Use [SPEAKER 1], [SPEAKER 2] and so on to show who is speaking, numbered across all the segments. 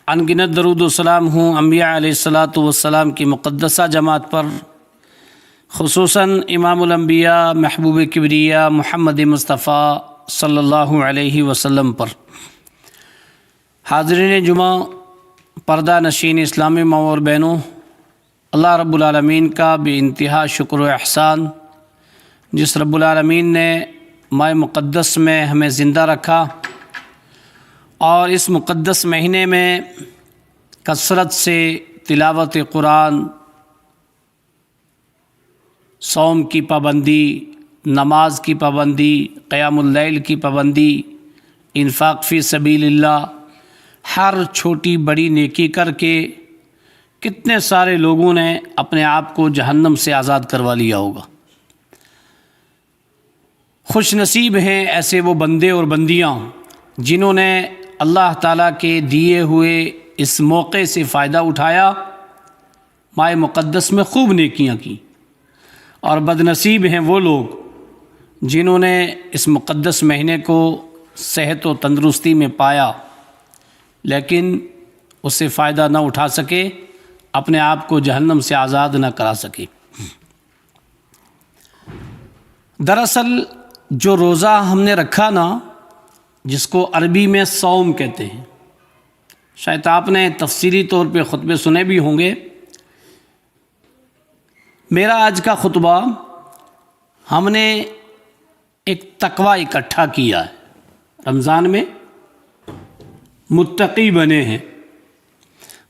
[SPEAKER 1] انگنت درود و سلام ہوں انبیاء علیہ الصلاۃ والسلام کی مقدسہ جماعت پر، خصوصاً امام الانبیاء محبوب کبریہ محمد مصطفیٰ صلی اللہ علیہ وسلم پر۔ حاضرین جمعہ، پردہ نشین اسلامی ماں اور بہنوں، اللہ رب العالمین کا بے انتہا شکر و احسان، جس رب العالمین نے ماہ مقدس میں ہمیں زندہ رکھا اور اس مقدس مہینے میں کثرت سے تلاوت قرآن، صوم کی پابندی، نماز کی پابندی، قیام اللیل کی پابندی، انفاق فی سبیل اللہ، ہر چھوٹی بڑی نیکی کر کے کتنے سارے لوگوں نے اپنے آپ کو جہنم سے آزاد کروا لیا ہوگا۔ خوش نصیب ہیں ایسے وہ بندے اور بندیاں جنہوں نے اللہ تعالیٰ کے دیے ہوئے اس موقع سے فائدہ اٹھایا، ماہ مقدس میں خوب نیکیاں کی، اور بد نصیب ہیں وہ لوگ جنہوں نے اس مقدس مہینے کو صحت و تندرستی میں پایا لیکن اس سے فائدہ نہ اٹھا سکے، اپنے آپ کو جہنم سے آزاد نہ کرا سکے۔ دراصل جو روزہ ہم نے رکھا نا، جس کو عربی میں صوم کہتے ہیں، شاید آپ نے تفصیلی طور پہ خطبے سنے بھی ہوں گے۔ میرا آج کا خطبہ، ہم نے ایک تقوی اکٹھا کیا ہے، رمضان میں متقی بنے ہیں،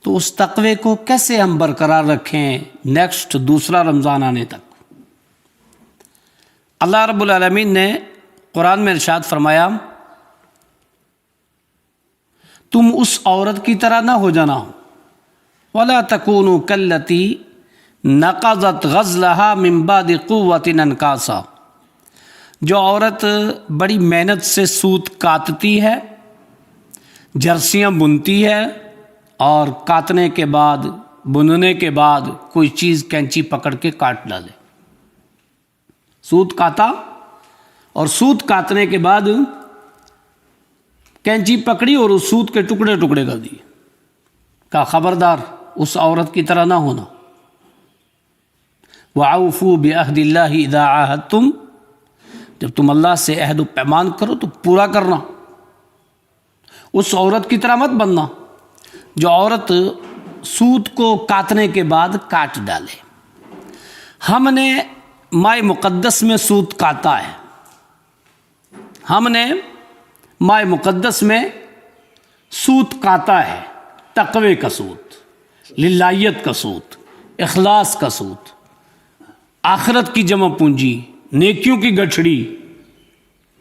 [SPEAKER 1] تو اس تقوی کو کیسے ہم برقرار رکھیں نیکسٹ دوسرا رمضان آنے تک۔ اللہ رب العالمین نے قرآن میں ارشاد فرمایا، تم اس عورت کی طرح نہ ہو جانا، وَلَا تَكُونُوا كَالَّتِي نَقَضَتْ غَزْلَهَا مِن بَعْدِ قُوَّةٍ أَنْكَاثًا، جو عورت بڑی محنت سے سوت کاٹتی ہے، جرسیاں بنتی ہے، اور کاٹنے کے بعد، بننے کے بعد کوئی چیز کینچی پکڑ کے کاٹ ڈالے۔ سوت کاٹا اور سوت کاٹنے کے بعد کینچی پکڑی اور اس سوت کے ٹکڑے ٹکڑے کر دیے۔ کہا خبردار اس عورت کی طرح نہ ہونا۔ وَأَوْفُوا بِعَهْدِ اللَّهِ إِذَا عَاهَدتُّمْ، جب تم اللہ سے عہد و پیمان کرو تو پورا کرنا، اس عورت کی طرح مت بننا جو عورت سوت کو کاٹنے کے بعد کاٹ ڈالے۔ ہم نے ماہ مقدس میں سوت کاٹا ہے، ہم نے ماہ مقدس میں سوت کاٹا ہے، تقوی کا سوت، للہیت کا سوت، اخلاص کا سوت، آخرت کی جمع پونجی، نیکیوں کی گٹھڑی۔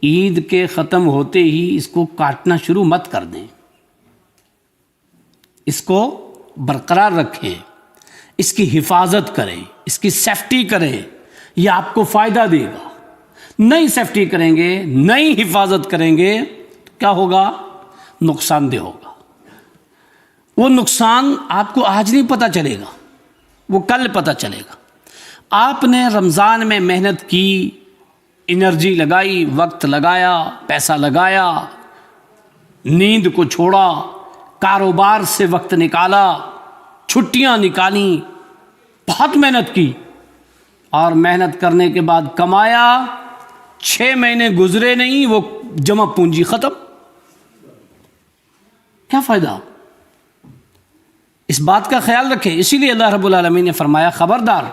[SPEAKER 1] عید کے ختم ہوتے ہی اس کو کاٹنا شروع مت کر دیں، اس کو برقرار رکھیں، اس کی حفاظت کریں، اس کی سیفٹی کریں، یہ آپ کو فائدہ دے گا۔ نئی سیفٹی کریں گے، نئی حفاظت کریں گے تو کیا ہوگا؟ نقصان دہ ہوگا۔ وہ نقصان آپ کو آج نہیں پتہ چلے گا، وہ کل پتہ چلے گا۔ آپ نے رمضان میں محنت کی، انرجی لگائی، وقت لگایا، پیسہ لگایا، نیند کو چھوڑا، کاروبار سے وقت نکالا، چھٹیاں نکالیں، بہت محنت کی، اور محنت کرنے کے بعد کمایا، 6 مہینے گزرے نہیں، وہ جمع پونجی ختم۔ کیا فائدہ؟ اس بات کا خیال رکھیں۔ اسی لیے اللہ رب العالمین نے فرمایا خبردار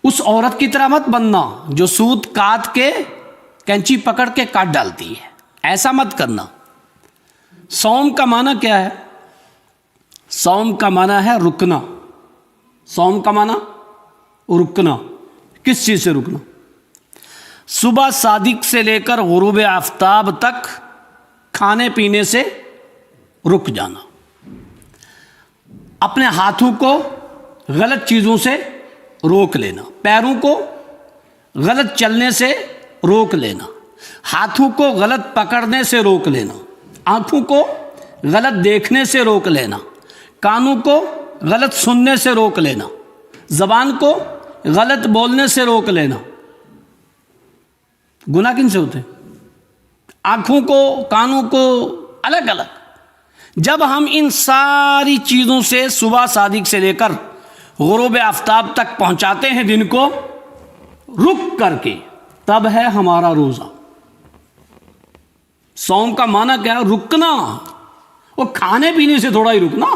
[SPEAKER 1] اس عورت کی طرح مت بننا جو سوت کاٹ کے کینچی پکڑ کے کاٹ ڈالتی ہے، ایسا مت کرنا۔ صوم کا معنی کیا ہے؟ صوم کا معنی ہے رکنا۔ صوم کا معنی رکنا۔ کس چیز سے رکنا؟ صبح صادق سے لے کر غروب آفتاب تک کھانے پینے سے رک جانا، اپنے ہاتھوں کو غلط چیزوں سے روک لینا، پیروں کو غلط چلنے سے روک لینا، ہاتھوں کو غلط پکڑنے سے روک لینا، آنکھوں کو غلط دیکھنے سے روک لینا، کانوں کو غلط سننے سے روک لینا، زبان کو غلط بولنے سے روک لینا۔ گناہ کن سے ہوتے ہیں؟ آنکھوں کو، کانوں کو الگ الگ، جب ہم ان ساری چیزوں سے صبح صادق سے لے کر غروب آفتاب تک پہنچاتے ہیں دن کو رک کر کے، تب ہے ہمارا روزہ۔ صوم کا معنی کیا ہے؟ رکنا، وہ کھانے پینے سے تھوڑا ہی رکنا۔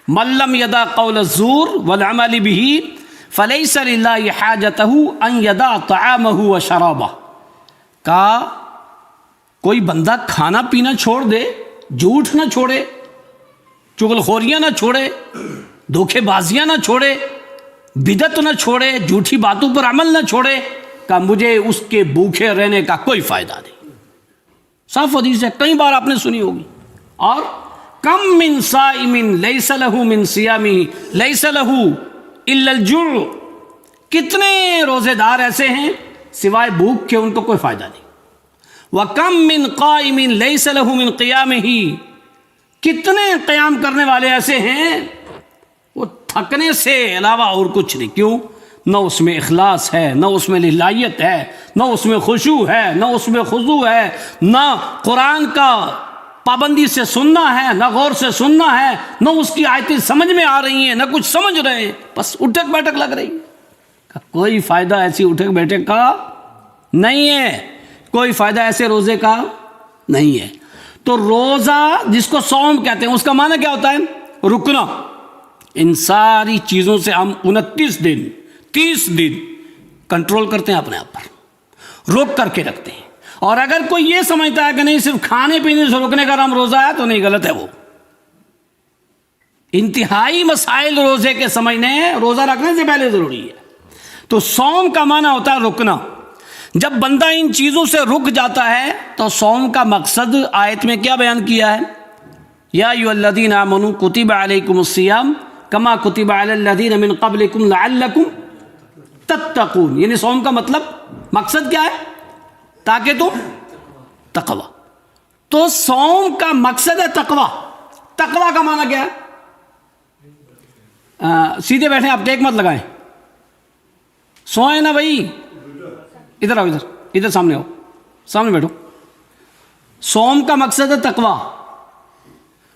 [SPEAKER 1] من لم یدع قول الزور والعمل به فلیس للہ حاجتہ ان یدع طعامہ وشرابہ۔ کہا کوئی بندہ کھانا پینا چھوڑ دے، جھوٹ نہ چھوڑے، چغلخوریاں نہ چھوڑے، دھوکے بازیاں نہ چھوڑے، بدعت نہ چھوڑے، جھوٹی باتوں پر عمل نہ چھوڑے، کہ مجھے اس کے بھوکے رہنے کا کوئی فائدہ نہیں۔ صاف حدیث ہے، کئی بار آپ نے سنی ہوگی۔ اور کم من صائم لیس لہ من صیامہ لیس لہ الا الجوع، کتنے روزے دار ایسے ہیں سوائے بھوک کے ان کو کوئی فائدہ نہیں۔ وَكَم مِّن قَائِمٍ لَيْسَ لَهُ مِن قِيَامِهِ، کتنے قیام کرنے والے ایسے ہیں وہ تھکنے سے علاوہ اور کچھ نہیں۔ کیوں؟ نہ اس میں اخلاص ہے، نہ اس میں للہیت ہے، نہ اس میں خشوع ہے، نہ اس میں خضوع ہے، نہ قرآن کا پابندی سے سننا ہے، نہ غور سے سننا ہے، نہ اس کی آیتیں سمجھ میں آ رہی ہیں، نہ کچھ سمجھ رہے ہیں، بس اٹھک بیٹھک لگ رہی ہے۔ کوئی فائدہ ایسی اٹھک بیٹھک کا نہیں ہے، کوئی فائدہ ایسے روزے کا نہیں ہے۔ تو روزہ جس کو صوم کہتے ہیں اس کا معنی کیا ہوتا ہے؟ رکنا۔ ان ساری چیزوں سے ہم 29 دن 30 دن کنٹرول کرتے ہیں اپنے آپ پر، روک کر کے رکھتے ہیں۔ اور اگر کوئی یہ سمجھتا ہے کہ نہیں صرف کھانے پینے سے رکنے کا نام روزہ ہے تو نہیں، غلط ہے وہ۔ انتہائی مسائل روزے کے سمجھنے روزہ رکھنے سے پہلے ضروری ہے۔ تو صوم کا معنی ہوتا ہے رکنا۔ جب بندہ ان چیزوں سے رک جاتا ہے تو صوم کا مقصد آیت میں کیا بیان کیا ہے؟ یا ایھا الذین آمنوا کتب علیکم الصیام کما کتب علی الذین من قبلکم لعلکم تتقون، یعنی صوم کا مطلب مقصد کیا ہے؟ تاکہ تم تقوی۔ تو صوم کا مقصد ہے تقوی۔ تقوی کا معنی کیا ہے؟ سیدھے بیٹھیں آپ، ٹیک مت لگائیں، سوئیں نا بھائی، ادھر آؤ، ادھر سامنے آؤ، سامنے بیٹھو۔ صوم کا مقصد ہے تقوی،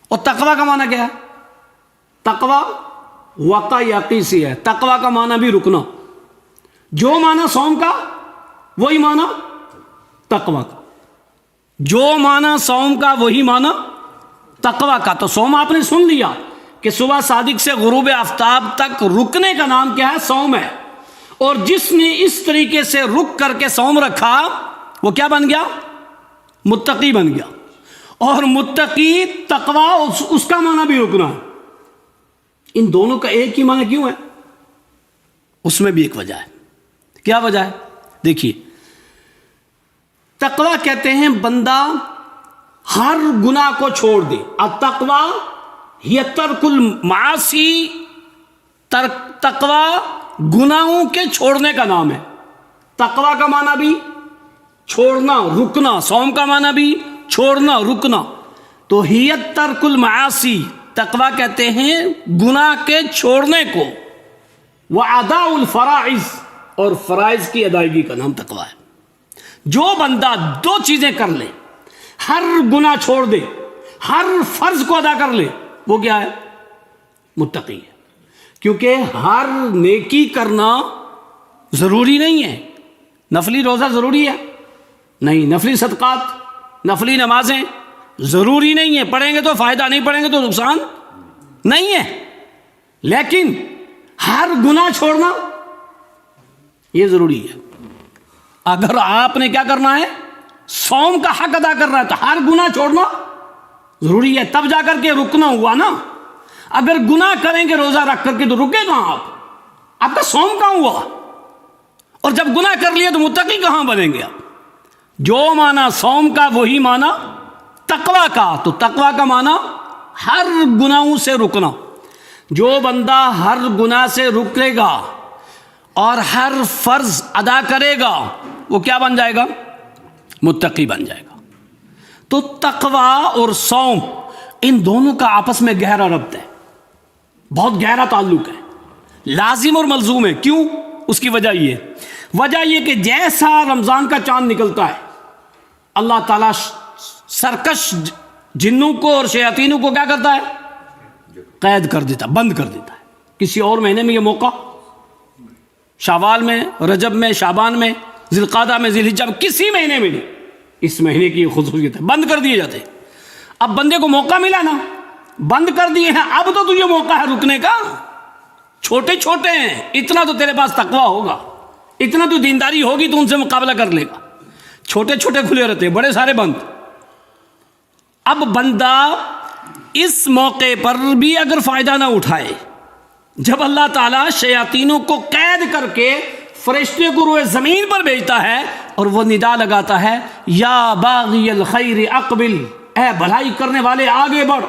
[SPEAKER 1] اور تقوی کا معنی کیا ہے؟ تقوی وقع یقی سے ہے۔ تقوی کا معنی بھی رکنا، جو معنی صوم کا وہی معنی تقوی کا، جو معنی صوم کا وہی معنی تقوی کا۔ تو صوم آپ نے سن لیا کہ صبح صادق سے غروب آفتاب تک رکنے کا نام کیا ہے؟ صوم ہے۔ اور جس نے اس طریقے سے رک کر کے صوم رکھا وہ کیا بن گیا؟ متقی بن گیا۔ اور متقی تقوی اس کا معنی بھی رکنا ہے۔ ان دونوں کا ایک ہی معنی کیوں ہے؟ اس میں بھی ایک وجہ ہے۔ کیا وجہ ہے؟ دیکھیے، تقوی کہتے ہیں بندہ ہر گناہ کو چھوڑ دے۔ التقوی ہی ترک المعاصی، تقوی گناہوں کے چھوڑنے کا نام ہے۔ تقوی کا معنی بھی چھوڑنا، رکنا، صوم کا معنی بھی چھوڑنا، رکنا۔ تو ہی ترک المعاصی، تقوی کہتے ہیں گناہ کے چھوڑنے کو، وَأَدَاءُ الْفَرَائِض، اور فرائض کی ادائیگی کا نام تقوی ہے۔ جو بندہ دو چیزیں کر لے، ہر گناہ چھوڑ دے، ہر فرض کو ادا کر لے، وہ کیا ہے؟ متقی ہے۔ کیونکہ ہر نیکی کرنا ضروری نہیں ہے۔ نفلی روزہ ضروری ہے نہیں، نفلی صدقات، نفلی نمازیں ضروری نہیں ہے، پڑھیں گے تو فائدہ، نہیں پڑھیں گے تو نقصان نہیں ہے۔ لیکن ہر گناہ چھوڑنا یہ ضروری ہے۔ اگر آپ نے کیا کرنا ہے؟ صوم کا حق ادا کرنا ہے تو ہر گناہ چھوڑنا ضروری ہے، تب جا کر کے رکنا ہوا نا۔ اگر گناہ کریں گے روزہ رکھ کر کے تو رکے کہاں آپ کا صوم کہاں ہوا؟ اور جب گناہ کر لیا تو متقی کہاں بنیں گے آپ؟ جو معنی صوم کا وہی معنی تقوی کا۔ تو تقوی کا معنی ہر گناہوں سے رکنا۔ جو بندہ ہر گناہ سے رکے گا اور ہر فرض ادا کرے گا وہ کیا بن جائے گا؟ متقی بن جائے گا۔ تو تقوی اور صوم ان دونوں کا آپس میں گہرا ربط ہے، بہت گہرا تعلق ہے، لازم اور ملزوم ہے۔ کیوں؟ اس کی وجہ یہ کہ جیسا رمضان کا چاند نکلتا ہے، اللہ تعالیٰ سرکش جنوں کو اور شیاطینوں کو کیا کرتا ہے؟ قید کر دیتا، بند کر دیتا ہے۔ کسی اور مہینے میں یہ موقع، شوال میں، رجب میں، شعبان میں، ذی القعدہ میں، ذی الحجہ میں، کسی مہینے میں نہیں۔ اس مہینے کی خصوصیت ہے، بند کر دیے جاتے ہیں۔ اب بندے کو موقع ملا نا، بند کر دیے ہیں، اب تو تجھے موقع ہے رکنے کا۔ چھوٹے چھوٹے ہیں، اتنا تو تیرے پاس تقویٰ ہوگا، اتنا تو دینداری ہوگی، تو ان سے مقابلہ کر لے گا۔ چھوٹے چھوٹے کھلے رہتے ہیں، بڑے سارے بند۔ اب بندہ اس موقع پر بھی اگر فائدہ نہ اٹھائے، جب اللہ تعالیٰ شیاطینوں کو قید کر کے فرشتے کو روئے زمین پر بھیجتا ہے اور وہ ندا لگاتا ہے، یا باغی الخیر اقبل، اے بھلائی کرنے والے آگے بڑھ،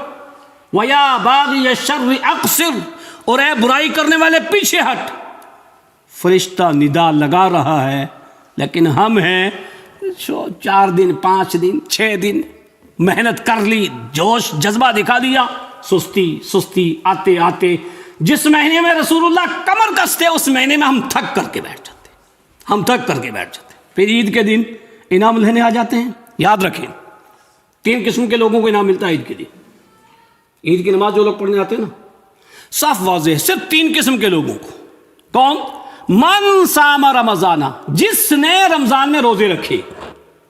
[SPEAKER 1] ویا باغی الشر اقصر، اور اے برائی کرنے والے پیچھے ہٹ۔ فرشتہ ندا لگا رہا ہے، لیکن ہم ہیں 4 دن 5 دن 6 دن محنت کر لی، جوش جذبہ دکھا دیا، سستی آتے آتے جس مہینے میں رسول اللہ کمر کستے، اس مہینے میں ہم تھک کر کے بیٹھ جاتے، پھر عید کے دن انعام لینے آ جاتے ہیں۔ یاد رکھیں 3 قسم کے لوگوں کو انعام ملتا ہے عید کے دن۔ عید کی نماز جو لوگ پڑھنے آتے ہیں نا، صاف واضح ہے، صرف 3 قسم کے لوگوں کو۔ کون؟ من صام رمضان، جس نے رمضان میں روزے رکھے،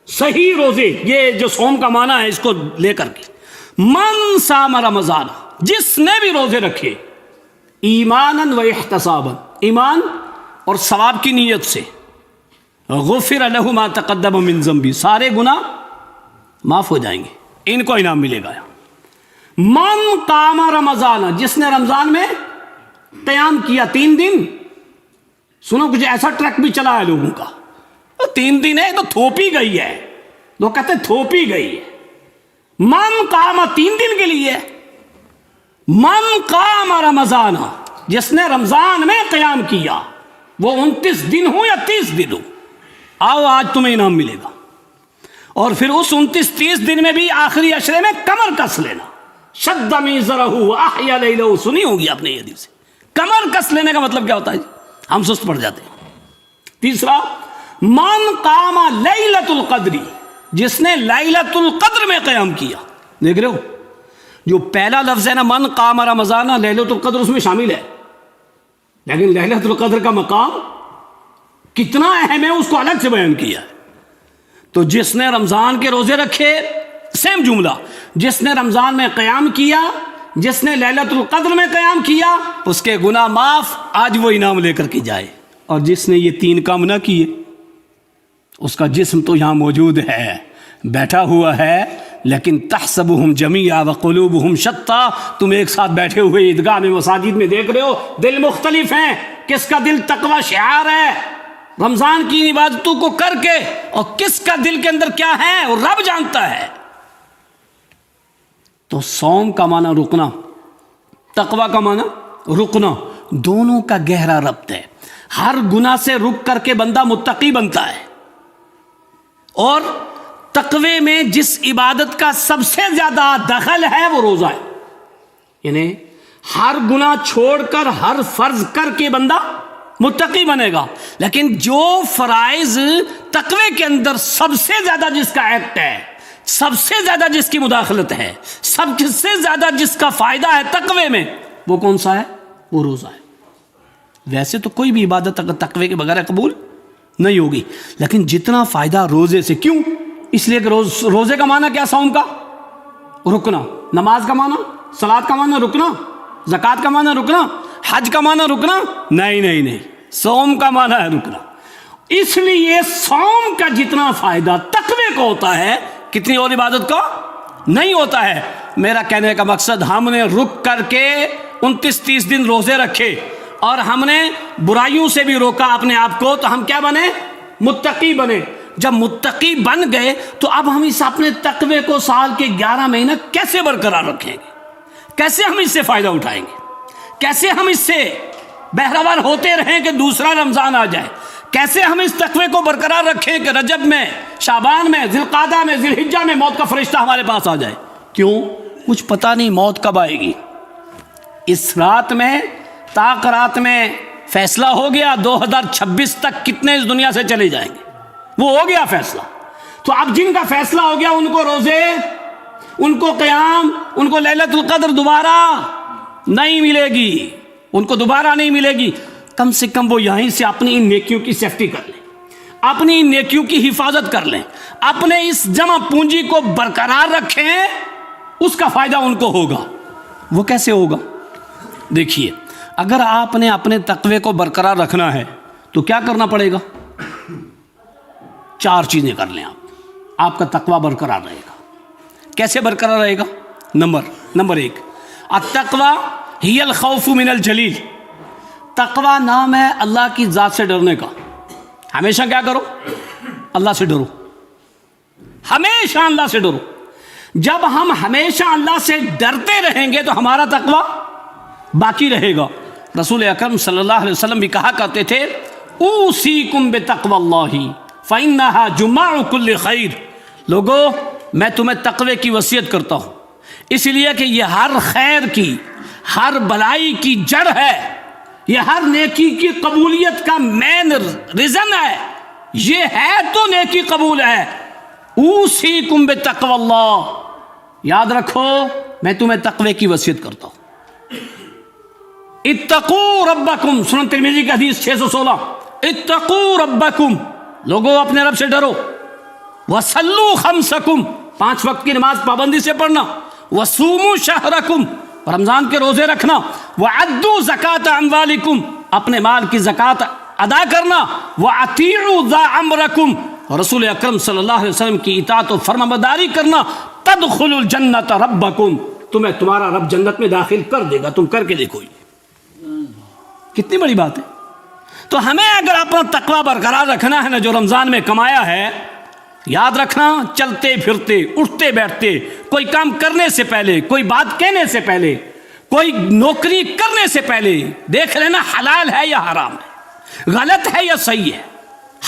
[SPEAKER 1] صحیح روزے، یہ جو صوم کا معنی ہے اس کو لے کر کے، من صام رمضان، جس نے بھی روزے رکھے، ایمانا و احتسابا، ایمان اور ثواب کی نیت سے، غفر لہ ما تقدم من ذنبی، سارے گناہ معاف ہو جائیں گے، ان کو انعام ملے گا۔ من قام رمضان، جس نے رمضان میں قیام کیا 3 دن۔ سنو کچھ ایسا ٹرک بھی چلا ہے لوگوں کا، 3 دن ہے تو تھوپی گئی ہے، لوگ کہتے ہیں تھوپی گئی ہے۔ من قام 3 دن کے لیے، من قام رمضان، جس نے رمضان میں قیام کیا، وہ 29 دن ہو یا 30 دن ہو، آؤ آج تمہیں انعام ملے گا۔ اور پھر اس 29-30 دن میں بھی آخری عشرے میں کمر کس لینا، شد میزرہ احیا لیلہ، سنی ہوگی آپ نے یہ حدیث۔ کمر کس لینے کا مطلب کیا ہوتا ہے؟ ہم سست پڑ جاتے ہیں۔ تیسرا، من قام لیلۃ القدر، جس نے لیلۃ القدر میں قیام کیا۔ دیکھ رہے ہو جو پہلا لفظ ہے نا، من قام رمضان، لیلۃ القدر اس میں شامل ہے، لیکن لیلۃ القدر کا مقام کتنا اہم ہے اس کو الگ سے بیان کیا ہے۔ تو جس نے رمضان کے روزے رکھے، سیم جملہ، جس نے رمضان میں قیام کیا، جس نے لیلۃ القدر میں قیام کیا، اس کے گناہ معاف، آج وہ انعام لے کر کے جائے۔ اور جس نے یہ 3 کام نہ کیے، اس کا جسم تو یہاں موجود ہے، بیٹھا ہوا ہے، لیکن تحسبهم جميعا وقلوبهم شتى، تم ایک ساتھ بیٹھے ہوئے عیدگاہ میں، مساجد میں، دیکھ رہے ہو دل مختلف ہیں، کس کا دل تقوی شعار ہے رمضان کی عبادتوں کو کر کے، اور کس کا دل کے اندر کیا ہے وہ رب جانتا ہے۔ تو صوم کا معنی رکنا، تقوی کا معنی رکنا، دونوں کا گہرا ربط ہے۔ ہر گناہ سے رک کر کے بندہ متقی بنتا ہے، اور تقوی میں جس عبادت کا سب سے زیادہ دخل ہے وہ روزہ ہے۔ یعنی ہر گناہ چھوڑ کر ہر فرض کر کے بندہ متقی بنے گا، لیکن جو فرائض تقوی کے اندر سب سے زیادہ جس کا ایکٹ ہے، سب سے زیادہ جس کی مداخلت ہے، سب سے زیادہ جس کا فائدہ ہے تقوی میں، وہ کون سا ہے؟ وہ روزہ ہے۔ ویسے تو کوئی بھی عبادت اگر تقوی کے بغیر قبول نہیں ہوگی، لیکن جتنا فائدہ روزے سے، کیوں؟ اس لیے کہ روزے کا معنی کیا؟ صوم کا رکنا، نماز کا معنی، صلاۃ کا معنی رکنا، زکوٰۃ کا معنی رکنا، حج کا معنی رکنا، نہیں، صوم کا معنی ہے رکنا۔ اس لیے صوم کا جتنا فائدہ تقوی کو ہوتا ہے، کتنی اور عبادت کا نہیں ہوتا ہے۔ میرا کہنے کا مقصد، ہم نے رک کر کے 29-30 دن روزے رکھے، اور ہم نے برائیوں سے بھی روکا اپنے آپ کو، تو ہم کیا بنے؟ متقی بنے۔ جب متقی بن گئے تو اب ہم اس اپنے تقوی کو سال کے 11 مہینہ کیسے برقرار رکھیں گے؟ کیسے ہم اس سے فائدہ اٹھائیں گے؟ کیسے ہم اس سے بہروار ہوتے رہیں کہ دوسرا رمضان آ جائے؟ کیسے ہم اس تقوی کو برقرار رکھیں کہ رجب میں، شعبان میں، ذی القعدہ میں، ذی الحجہ میں موت کا فرشتہ ہمارے پاس آ جائے؟ کیوں؟ کچھ پتہ نہیں موت کب آئے گی۔ اس رات میں، طاق رات میں فیصلہ ہو گیا 2026 تک کتنے اس دنیا سے چلے جائیں گے، وہ ہو گیا فیصلہ۔ تو اب جن کا فیصلہ ہو گیا ان کو روزے ان کو قیام، ان کو لیلۃ القدر دوبارہ نہیں ملے گی، ان کو دوبارہ نہیں ملے گی۔ کم سے کم وہ یہیں سے اپنی ان نیکیوں کی سیفٹی کر لیں، اپنی ان نیکیوں کی حفاظت کر لیں، اپنے اس جمع پونجی کو برقرار رکھیں، اس کا فائدہ ان کو ہوگا۔ وہ کیسے ہوگا؟ دیکھیے، اگر آپ نے اپنے تقوی کو برقرار رکھنا ہے تو کیا کرنا پڑے گا؟ 4 چیزیں کر لیں آپ کا تقوی برقرار رہے گا۔ کیسے برقرار رہے گا؟ نمبر 1، التقوی ہی الخوف من الجلیل۔ تقوی نام ہے اللہ کی ذات سے ڈرنے کا۔ ہمیشہ کیا کرو؟ اللہ سے ڈرو، ہمیشہ اللہ سے ڈرو۔ جب ہم ہمیشہ اللہ سے ڈرتے رہیں گے تو ہمارا تقوی باقی رہے گا۔ رسول اکرم صلی اللہ علیہ وسلم بھی کہا کرتے تھے، اوصیکم بتقوی اللہ فانھا جماع کل خیر۔ لوگو، میں تمہیں تقوی کی وصیت کرتا ہوں، اس لیے کہ یہ ہر خیر کی، ہر بلائی کی جڑ ہے، یہ ہر نیکی کی قبولیت کا مین ریزن ہے، یہ ہے تو نیکی قبول ہے۔ اوصیکم بتقوی اللہ، یاد رکھو میں تمہیں تقوی کی وصیت کرتا ہوں۔ اتقوا ربکم، سنن ترمذی کی حدیث 616، اتقوا ربکم، لوگوں اپنے رب سے ڈرو۔ وصلوا خمسکم، 5 وقت کی نماز پابندی سے پڑھنا۔ وصوموا شہرکم، رمضان کے روزے رکھنا۔ وعدوا زکاۃ اموالکم، اپنے مال کی زکوٰۃ ادا کرنا۔ واطیعوا ذا امرکم، رسول اکرم صلی اللہ علیہ وسلم کی اطاعت و فرمانبرداری کرنا۔ تدخلوا الجنۃ ربکم، تمہیں تمہارا رب جنت میں داخل کر دے گا، تم کر کے دیکھو۔ کتنی بڑی بات ہے۔ تو ہمیں اگر اپنا تقوی برقرار رکھنا ہے نا، جو رمضان میں کمایا ہے، یاد رکھنا، چلتے پھرتے، اٹھتے بیٹھتے، کوئی کام کرنے سے پہلے، کوئی بات کہنے سے پہلے، کوئی نوکری کرنے سے پہلے دیکھ لینا حلال ہے یا حرام ہے، غلط ہے یا صحیح ہے۔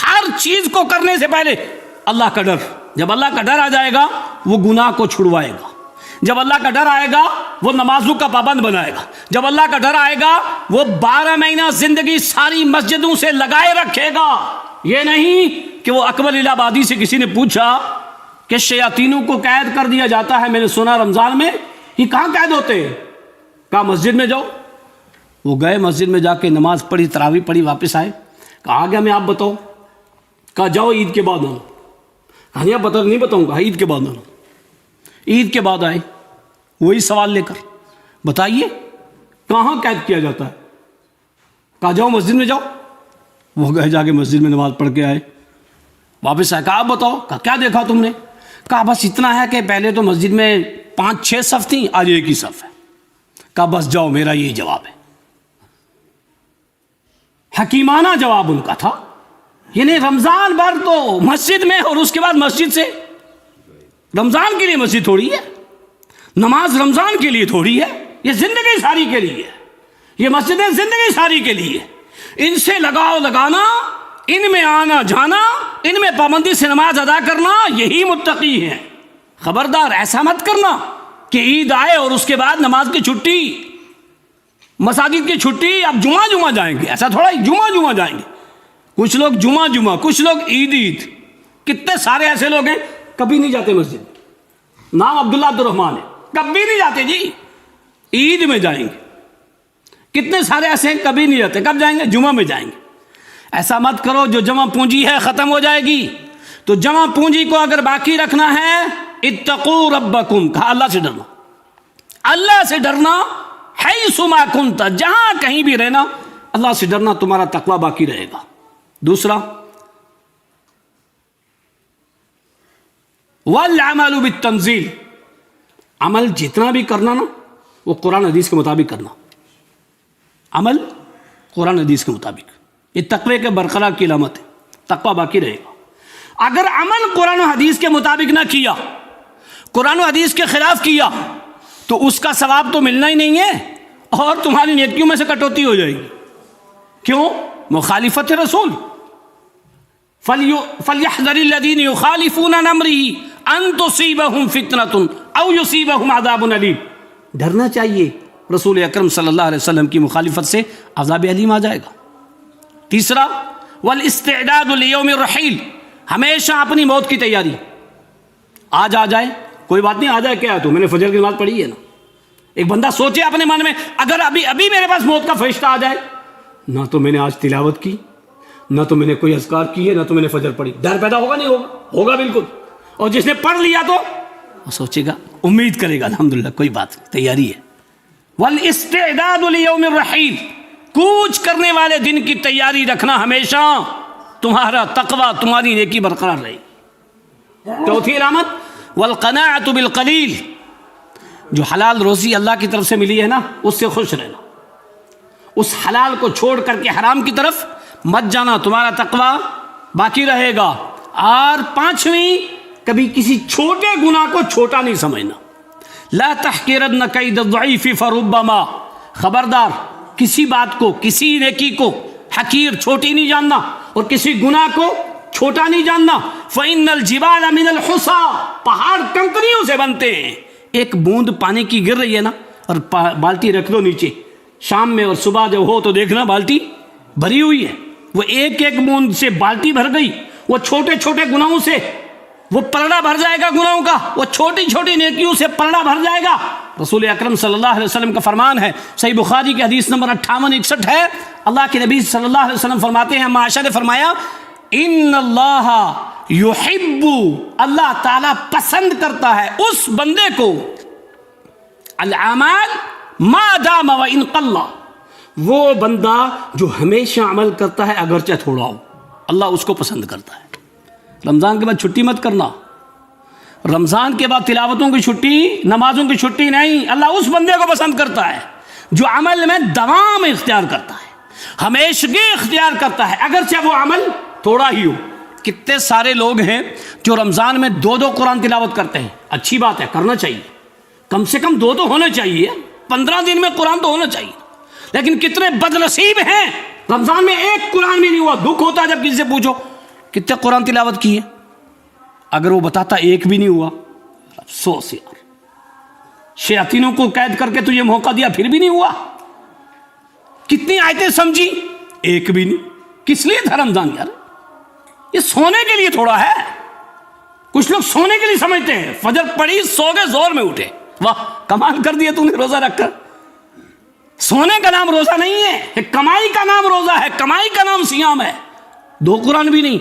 [SPEAKER 1] ہر چیز کو کرنے سے پہلے اللہ کا ڈر۔ جب اللہ کا ڈر آ جائے گا وہ گناہ کو چھڑوائے گا۔ جب اللہ کا ڈر آئے گا وہ نمازوں کا پابند بنائے گا۔ جب اللہ کا ڈر آئے گا وہ 12 مہینہ زندگی ساری مسجدوں سے لگائے رکھے گا۔ یہ نہیں کہ وہ اکبر الہ آبادی سے کسی نے پوچھا کہ شیاطینوں کو قید کر دیا جاتا ہے، میں نے سنا رمضان میں، یہ کہاں قید ہوتے ہیں؟ کہا مسجد میں جاؤ۔ وہ گئے مسجد میں، جا کے نماز پڑھی، تراویح پڑھی، واپس آئے۔ کہا آگے میں آپ بتاؤ؟ کہا جاؤ عید کے بعد آنا۔ کہا نہیں، آپ نہیں بتاؤں گا، عید کے بعد آنا۔ عید کے بعد آئے وہی سوال لے کر، بتائیے کہاں قید کیا جاتا ہے؟ کہا جاؤ مسجد میں جاؤ۔ وہ گئے، جا کے مسجد میں نماز پڑھ کے آئے، واپس آئے۔ کہا آپ بتاؤ؟ کہا کیا دیکھا تم نے؟ کہا بس اتنا ہے کہ پہلے تو مسجد میں 5-6 صف تھیں، آج ایک ہی صف ہے۔ کہا بس جاؤ، میرا یہی جواب ہے۔ حکیمانہ جواب ان کا تھا۔ یعنی رمضان بھر تو مسجد میں، اور اس کے بعد مسجد سے، رمضان کے لیے مسجد تھوڑی ہے، نماز رمضان کے لیے تھوڑی ہے، یہ زندگی ساری کے لیے ہے، یہ مسجدیں زندگی ساری کے لیے، ان سے لگاؤ لگانا، ان میں آنا جانا، ان میں پابندی سے نماز ادا کرنا، یہی متقی ہیں۔ خبردار ایسا مت کرنا کہ عید آئے اور اس کے بعد نماز کی چھٹی، مساجد کی چھٹی، اب جمعہ جائیں گے، ایسا تھوڑا ہی جمعہ جائیں گے۔ کچھ لوگ جمعہ، کچھ لوگ عید۔ کتنے سارے ایسے لوگ ہیں کبھی نہیں جاتے مسجد، نام عبداللہ عبدالرحمان ہے، کبھی نہیں جاتے جی، عید میں جائیں گے۔ کتنے سارے ایسے ہیں کبھی نہیں جاتے، کب جائیں گے؟ جمعہ میں جائیں گے۔ ایسا مت کرو، جو جمع پونجی ہے ختم ہو جائے گی۔ تو جمع پونجی کو اگر باقی رکھنا ہے، اتقوا ربکم، کہا اللہ سے ڈرنا، اللہ سے ڈرنا، حیث ما کنت، جہاں کہیں بھی رہنا اللہ سے ڈرنا، تمہارا تقوی باقی رہے گا۔ دوسرا، والعمل بالتنزیل، عمل جتنا بھی کرنا نا وہ قرآن حدیث کے مطابق کرنا، عمل قرآن حدیث کے مطابق، یہ تقوی کے برقرار کی علامت ہے، تقوی باقی رہے گا۔ اگر عمل قرآن و حدیث کے مطابق نہ کیا، قرآن و حدیث کے خلاف کیا، تو اس کا ثواب تو ملنا ہی نہیں ہے، اور تمہاری نیکیوں میں سے کٹوتی ہو جائے گی۔ کیوں؟ مخالفت رسول۔ فَلْيَحْذَرِ الَّذِينَ يُخَالِفُونَ عَنْ أَمْرِهِ أَن تُصِيبَهُمْ فِتْنَةٌ أَوْ يُصِيبَهُمْ عَذَابٌ أَلِيمٌ، ڈرنا چاہیے، رسول اکرم صلی اللہ علیہ وسلم کی مخالفت سے عذاب علیم آ جائے گا۔ تیسرا، والاستعداد لیوم الرحیل، ہمیشہ اپنی موت کی تیاری، آج آ جائے کوئی بات نہیں، آ جائے کیا ہے تو میں نے فجر کی نماز پڑھی ہے نا. ایک بندہ سوچے اپنے من میں اگر ابھی میرے پاس موت کا فرشتہ آ جائے، نہ تو میں نے آج تلاوت کی، نہ تو میں نے کوئی اذکار کی ہے، نہ تو میں نے فجر پڑھی، ڈر پیدا ہوگا نہیں ہوگا؟ ہوگا بالکل. اور جس نے پڑھ لیا تو وہ سوچے گا، امید کرے گا الحمدللہ کوئی بات نہیں، تیاری ہے. والاستعداد لیوم الرحیل، کوچ کرنے والے دن کی تیاری رکھنا، ہمیشہ تمہارا تقوی، تمہاری نیکی برقرار رہے. چوتھی علامت والقناعۃ بالقلیل، جو حلال روزی اللہ کی طرف سے ملی ہے نا اس سے خوش رہنا، اس حلال کو چھوڑ کر کے حرام کی طرف مت جانا، تمہارا تقوی باقی رہے گا. اور پانچویں، کبھی کسی چھوٹے گناہ کو چھوٹا نہیں سمجھنا. لا تحقرن کید الضعیف فربما، خبردار کسی بات کو، کسی نیکی کو حقیر، چھوٹی نہیں جاننا، اور کسی گناہ کو چھوٹا نہیں جاننا. فإن الجبال من الحصى، پہاڑ کنکریوں سے بنتے ہیں. ایک بوند پانی کی گر رہی ہے نا، اور بالٹی رکھ دو نیچے، شام میں اور صبح جب ہو تو دیکھنا بالٹی بھری ہوئی ہے. وہ ایک ایک بوند سے بالٹی بھر گئی. وہ چھوٹے چھوٹے گناہوں سے وہ پلڑا بھر جائے گا گناہوں کا، وہ چھوٹی چھوٹی نیکیوں سے پلڑا بھر جائے گا. رسول اکرم صلی اللہ علیہ وسلم کا فرمان ہے، صحیح بخاری کی حدیث نمبر 5861 ہے. اللہ کے نبی صلی اللہ علیہ وسلم فرماتے ہیں، عائشہ نے فرمایا، ان اللہ یحب، اللہ تعالیٰ پسند کرتا ہے اس بندے کو، الاعمال ما دام وان قل، وہ بندہ جو ہمیشہ عمل کرتا ہے اگرچہ تھوڑا ہو، اللہ اس کو پسند کرتا ہے. رمضان کے بعد چھٹی مت کرنا، رمضان کے بعد تلاوتوں کی چھٹی، نمازوں کی چھٹی نہیں. اللہ اس بندے کو پسند کرتا ہے جو عمل میں دوام اختیار کرتا ہے، ہمیشگی اختیار کرتا ہے، اگرچہ وہ عمل تھوڑا ہی ہو. کتنے سارے لوگ ہیں جو رمضان میں 2 قرآن تلاوت کرتے ہیں. اچھی بات ہے، کرنا چاہیے، کم سے کم 2 ہونے چاہیے، 15 دن میں قرآن تو ہونا چاہیے. لیکن کتنے بد نصیب ہیں رمضان میں 1 قرآن بھی نہیں ہوا. دکھ ہوتا ہے جب کسی سے پوچھو کتنے قرآن تلاوت کیے، اگر وہ بتاتا 1 بھی نہیں ہوا، افسوس یار، شیاطینوں کو قید کر کے تجھے موقع دیا پھر بھی نہیں ہوا. کتنی آیتیں سمجھی، 1 بھی نہیں. کس لیے تھا رمضان یار؟ یہ سونے کے لیے تھوڑا ہے. کچھ لوگ سونے کے لیے سمجھتے ہیں، فجر پڑھی، سو گئے، زور میں اٹھے، واہ کمال کر دیا تم نے روزہ رکھ کر. سونے کا نام روزہ نہیں ہے، کمائی کا نام روزہ ہے، کمائی کا نام صیام ہے. 2 قرآن بھی نہیں،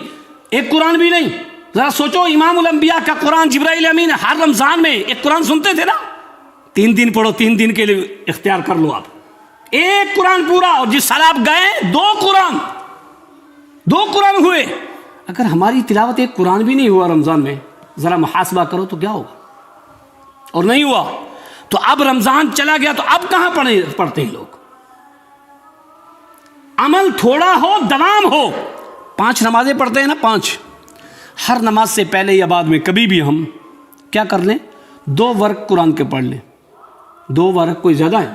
[SPEAKER 1] 1 قرآن بھی نہیں. ذرا سوچو، امام الانبیاء کا قرآن جبرائیل امین ہر رمضان میں 1 قرآن سنتے تھے نا. 3 دن پڑھو، 3 دن کے لیے اختیار کر لو آپ. 1 قرآن پورا، اور جس سال آپ گئے 2 قرآن ہوئے. اگر ہماری تلاوت 1 قرآن بھی نہیں ہوا رمضان میں، ذرا محاسبہ کرو تو کیا ہوگا. اور نہیں ہوا تو اب رمضان چلا گیا تو اب کہاں پڑھتے ہیں لوگ. عمل تھوڑا ہو، دوام ہو. 5 نمازیں پڑھتے ہیں نا، 5. ہر نماز سے پہلے یا بعد میں کبھی بھی ہم کیا کر لیں، 2 ورق قرآن کے پڑھ لیں. 2 ورق کوئی زیادہ ہے،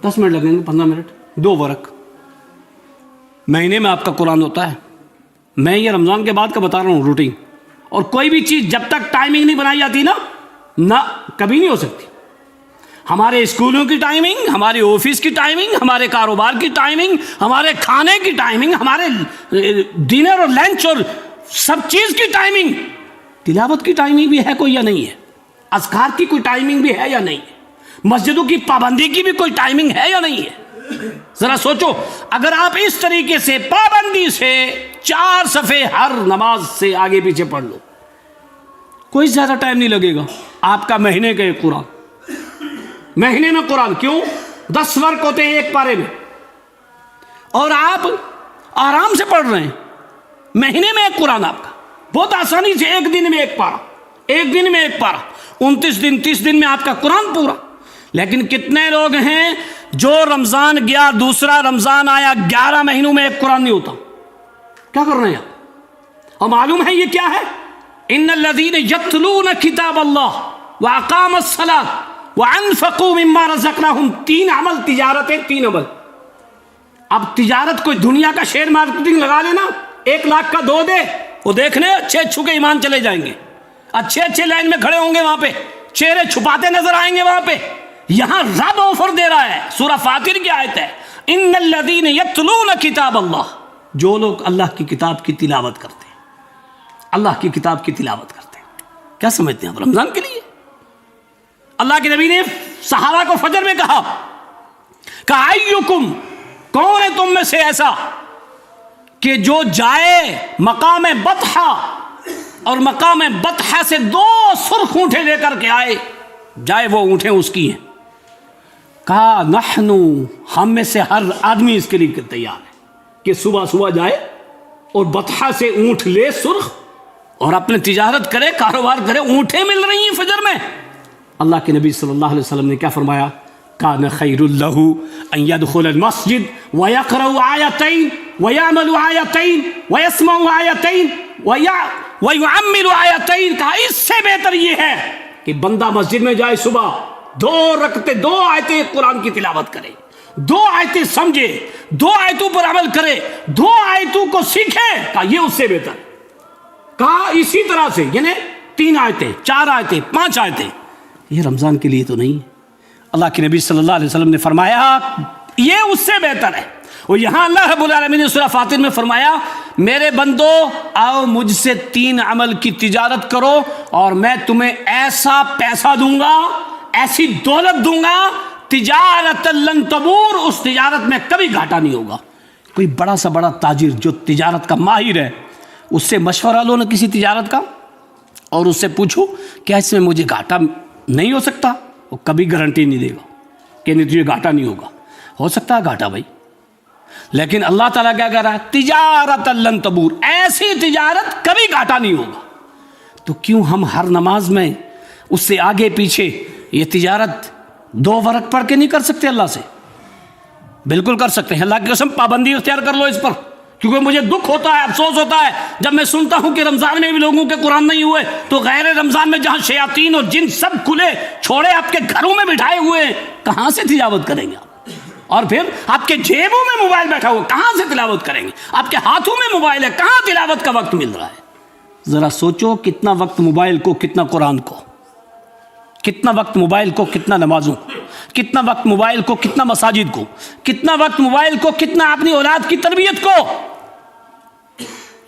[SPEAKER 1] 10 منٹ لگیں گے، 15 منٹ. 2 ورق مہینے میں آپ کا قرآن ہوتا ہے. میں یہ رمضان کے بعد کا بتا رہا ہوں روٹین. اور کوئی بھی چیز جب تک ٹائمنگ نہیں بنائی جاتی نہ کبھی نہیں ہو سکتی. ہمارے اسکولوں کی ٹائمنگ، ہمارے آفس کی ٹائمنگ، ہمارے کاروبار کی ٹائمنگ، ہمارے کھانے کی ٹائمنگ، ہمارے ڈنر اور لنچ اور سب چیز کی ٹائمنگ. تلاوت کی ٹائمنگ بھی ہے کوئی یا نہیں ہے؟ اذکار کی کوئی ٹائمنگ بھی ہے یا نہیں ہے؟ مسجدوں کی پابندی کی بھی کوئی ٹائمنگ ہے یا نہیں ہے؟ ذرا سوچو، اگر آپ اس طریقے سے پابندی سے 4 صفحے ہر نماز سے آگے پیچھے پڑھ لو، کوئی زیادہ ٹائم نہیں لگے گا. آپ کا مہینے کا 1 قرآن، مہینے میں قرآن. کیوں؟ 10 ورق ہوتے ہیں 1 پارے میں، اور آپ آرام سے پڑھ رہے ہیں. مہینے میں 1 قرآن آپ کا، بہت آسانی سے 1 دن میں 1 پارہ، 1 دن میں 1 پارہ، 29 دن 30 دن میں آپ کا قرآن پورا. لیکن کتنے لوگ ہیں جو رمضان گیا، دوسرا رمضان آیا، 11 مہینوں میں 1 قرآن نہیں ہوتا. کیا کر رہے ہیں آپ؟ اور معلوم ہے یہ کیا ہے؟ ان الذین یتلون کتاب اللہ واقاموا الصلاۃ وانفقوا مما رزقناہم. 3 عمل، تجارت ہے، 3 عمل. اب تجارت کوئی دنیا کا شیئر مارکیٹنگ لگا لینا، 1 لاکھ کا 2 دے، وہ دیکھنے اچھے کے ایمان چلے جائیں گے، اچھے لائن میں کھڑے ہوں گے، وہاں پہ چہرے چھپاتے نظر آئیں گے. وہاں پہ یہاں رب آفر دے رہا ہے. سورہ فاطر کی آیت ہے، ان الذین یتلون کتاب اللہ. جو لوگ اللہ کی کتاب کی تلاوت کرتے ہیں، اللہ کی کتاب کی تلاوت کرتے ہیں. کیا سمجھتے ہیں آپ؟ رمضان کے لیے اللہ کے نبی نے صحابہ کو فجر میں کہا ایکم، کون ہے تم میں سے ایسا کہ جو جائے مقام بطحہ اور مقام بطحہ سے 2 سرخ اونٹیں لے کر کے آئے، جائے وہ اونٹیں اس کی ہیں. کہا نحنو، ہم میں سے ہر آدمی اس کے لیے تیار ہے کہ صبح صبح جائے اور بطحہ سے اونٹ لے سرخ اور اپنے تجارت کرے، کاروبار کرے. اونٹیں مل رہی ہیں فجر میں. اللہ کے نبی صلی اللہ علیہ وسلم نے کیا فرمایا؟ کان خیر لہ ان يدخل المسجد ويقرأ آیتین ويعمل آیتین ويسمع آیتین ويعمل آیتین. کہا اس سے بہتر یہ ہے کہ بندہ مسجد میں جائے، صبح 2 آیتیں قرآن کی تلاوت کرے، 2 آیتیں سمجھے، 2 آیتوں پر عمل کرے، 2 آیتوں کو سیکھے. کہا یہ اس سے بہتر. کہا اسی طرح سے یعنی 3 آیتیں، 4 آیتیں، 5 آیتیں. یہ رمضان کے لیے تو نہیں. اللہ کے نبی صلی اللہ علیہ وسلم نے فرمایا یہ اس سے بہتر ہے. اور یہاں اللہ رب العالمین نے سورہ فاطر میں فرمایا میرے بندو آؤ مجھ سے 3 عمل کی تجارت کرو اور میں تمہیں ایسا پیسہ دوں گا، ایسی دولت دوں گا، تجارت لن تبور، اس تجارت میں کبھی گھاٹا نہیں ہوگا. کوئی بڑا سا بڑا تاجر جو تجارت کا ماہر ہے اس سے مشورہ لو نا کسی تجارت کا اور اس سے پوچھو کیا اس میں مجھے گھاٹا نہیں ہو سکتا، وہ کبھی گارنٹی نہیں دے گا کہ نہیں تجھے گھاٹا نہیں ہوگا. ہو سکتا ہے گھاٹا بھائی، لیکن اللہ تعالیٰ کیا کہہ رہا ہے؟ تجارت لن تبور، ایسی تجارت کبھی گھاٹا نہیں ہوگا. تو کیوں ہم ہر نماز میں اس سے آگے پیچھے یہ تجارت 2 ورق پڑھ کے نہیں کر سکتے؟ اللہ سے بالکل کر سکتے ہیں. اللہ کی قسم پابندی اختیار کر لو اس پر، کیونکہ مجھے دکھ ہوتا ہے، افسوس ہوتا ہے جب میں سنتا ہوں کہ رمضان میں بھی لوگوں کے قرآن نہیں ہوئے تو غیر رمضان میں جہاں شیاطین اور جن سب کھلے چھوڑے آپ کے گھروں میں بٹھائے ہوئے ہیں، کہاں سے تلاوت کریں گے آپ؟ اور پھر آپ کے جیبوں میں موبائل بیٹھا ہوا، کہاں سے تلاوت کریں گے؟ آپ کے ہاتھوں میں موبائل ہے، کہاں تلاوت کا وقت مل رہا ہے؟ ذرا سوچو کتنا وقت موبائل کو، کتنا قرآن کو، کتنا وقت موبائل کو، کتنا نمازوں، کتنا وقت موبائل کو، کتنا مساجد کو، کتنا وقت موبائل کو، کتنا اپنی اولاد کی تربیت کو.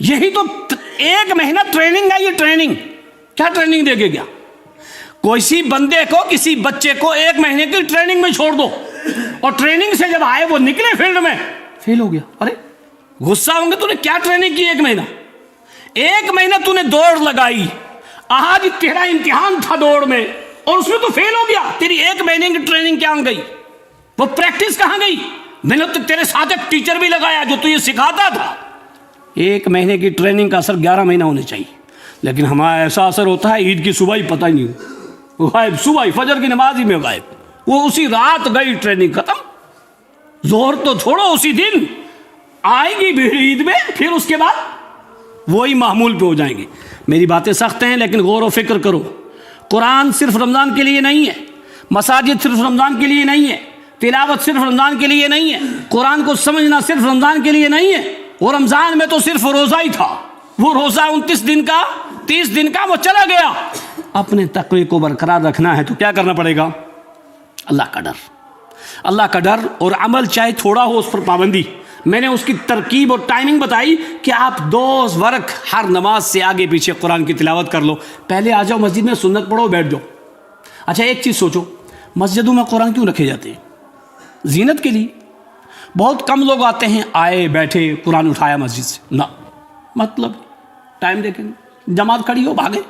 [SPEAKER 1] یہی تو 1 مہینہ ٹریننگ ہے. یہ ٹریننگ کیا ٹریننگ دے گے؟ کیا کسی بندے کو، کسی بچے کو 1 مہینے کی ٹریننگ میں چھوڑ دو اور ٹریننگ سے جب آئے وہ نکلے فیلڈ میں فیل ہو گیا، ارے غصہ ہوں گے تو نے کیا ٹریننگ کی؟ 1 مہینہ 1 مہینہ تو نے دوڑ لگائی، آج تیرا امتحان تھا دوڑ میں اور اس میں تو فیل ہو گیا. تیری 1 مہینے کی ٹریننگ کہاں گئی؟ وہ پریکٹس کہاں گئی؟ میں نے تو تیرے ساتھ ایک ٹیچر بھی لگایا جو تجھے سکھاتا تھا. 1 مہینے کی ٹریننگ کا اثر 11 مہینہ ہونے چاہیے، لیکن ہمارا ایسا اثر ہوتا ہے عید کی صبح ہی پتہ ہی نہیں ہو، غائب، صبح ہی فجر کی نماز ہی میں غائب. وہ اسی رات گئی ٹریننگ ختم. زہر تو چھوڑو، اسی دن آئے گی بھیڑ عید میں، پھر اس کے بعد وہی معمول پہ ہو جائیں گے. میری باتیں سخت ہیں لیکن غور و فکر کرو. قرآن صرف رمضان کے لیے نہیں ہے، مساجد صرف رمضان کے لیے نہیں ہے، تلاوت صرف رمضان کے لیے نہیں ہے، قرآن کو سمجھنا صرف رمضان کے لیے نہیں ہے. وہ رمضان میں تو صرف روزہ ہی تھا، وہ روزہ 29 دن کا، 30 دن کا وہ چلا گیا. اپنے تقوی کو برقرار رکھنا ہے تو کیا کرنا پڑے گا؟ اللہ کا ڈر، اللہ کا ڈر اور عمل چاہے تھوڑا ہو اس پر پابندی. میں نے اس کی ترکیب اور ٹائمنگ بتائی کہ آپ 2 ورق ہر نماز سے آگے پیچھے قرآن کی تلاوت کر لو. پہلے آ جاؤ مسجد میں، سنت پڑھو، بیٹھ جاؤ. اچھا ایک چیز سوچو، مسجدوں میں قرآن کیوں رکھے جاتے ہیں؟ زینت کے لیے. بہت کم لوگ آتے ہیں، آئے بیٹھے قرآن اٹھایا مسجد سے، نہ مطلب ٹائم دیکھیں، جماعت کھڑی ہو بھاگے.